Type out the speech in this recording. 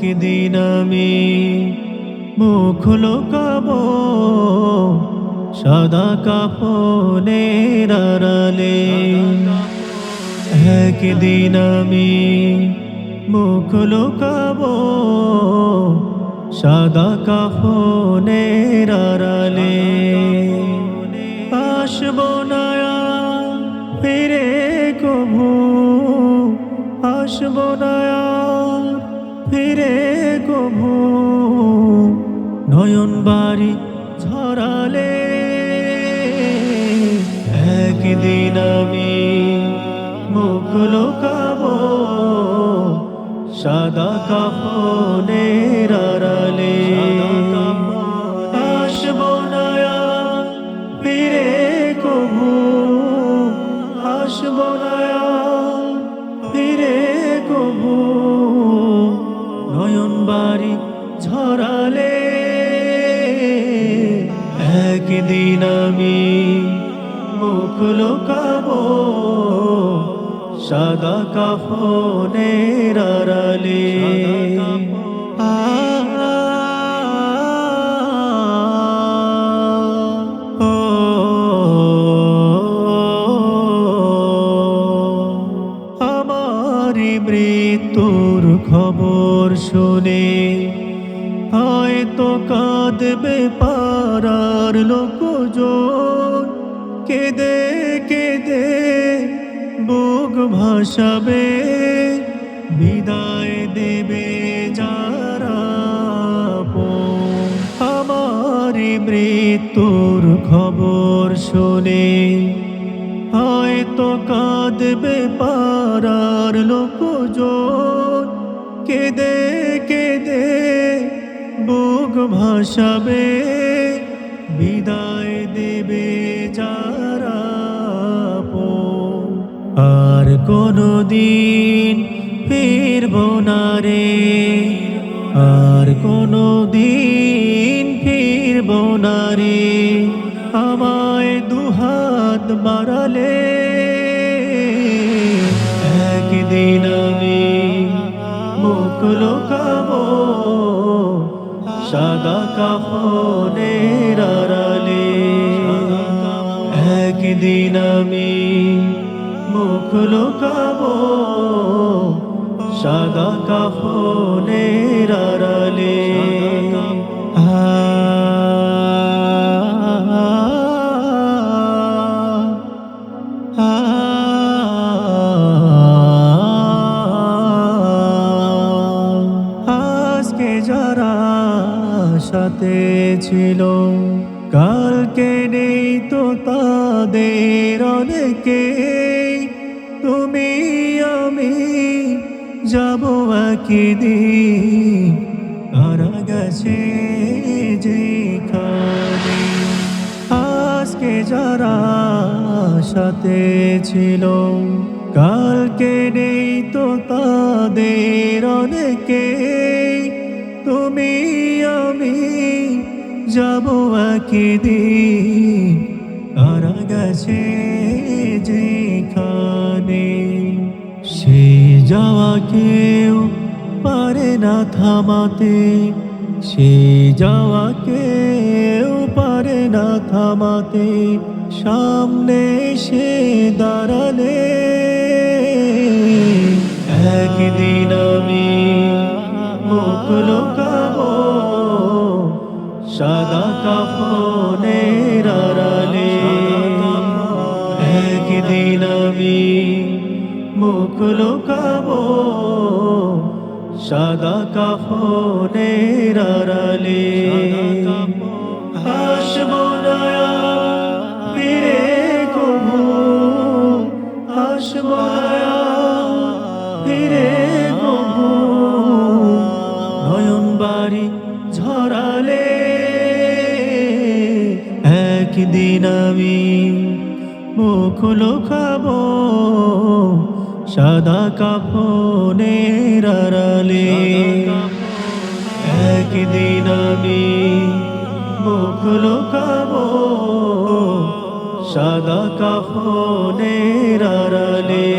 একদিন আমি মুখ লুকাবো সাদা কাফনের আড়ালে। একদিন আমি মুখ লুকাবো সাদা কাফনের আড়ালে। আসবো না আর ফিরে কভু, আসবো না আর ফিরে কভু, নয়ন বাড়ি ঝরালে। একদিন আমি মুখ লুকাবো সাদা কাফনের আড়ালে। আসবো না আর ফিরে কভু, আসবো না আর ফিরে কভু, নয়ন বাড়ি ঝরালে। একদিন আমি মুখ লুকাবো সাদা কাফনের আড়ালে। আমারি মৃত্যুর খবর শুনে হয়তো কাঁদবে পাড়ার লোকজন, কেঁদে কেঁদে বুক ভাসাবে, বিদায় দেবে যারা আপন। আমারি মৃত্যুর খবর শুনে হয়তো কাঁদবে পাড়ার লোকজন, কেঁদে কেঁদে বুক ভাসাবে, বিদায় দেবে যারা আপন। আর কোনদিন ফিরবো না রে, আর কোনদিন ফিরবো না রে, আমায় দুহাত বাড়ালে। একদিন আমি মুখ লুকাবো সাদা কাফনের আড়ালে। একদিন আমি মুখ লুকাবো সাদা কাফনের আড়ালে। আজকে যারা সাথে ছিল কালকে নেই তো তাদের অনেকে। তুমি আমি যাব একদিন কারা গেছে যেখানে। আজকে যারা সাথে ছিল কালকে নেই তো তাদের অনেকে। তুমি আমি যাব একদিন কারা গেছে যেখানে। সে যাওয়া কেউ পারে না থামাতে, সে যাওয়া কেউ পারে না থামাতে, সামনে সে দাঁড়ালে। একদিন আমি মুখ লুকাবো সাদা কাফনের আড়ালে। একদিন আমি মুখ লুকাবো সাদা কাফনের আড়ালে। আসবো না আর ফিরে কভু, আসবো না আর ফিরে কভু, নয়ন বাড়ি ঝরালে। একদিন আমি মুখ লুকাবো সাদা কাফনের আড়ালে। একদিন আমি মুখ লুকাবো সাদা কাফনের আড়ালে।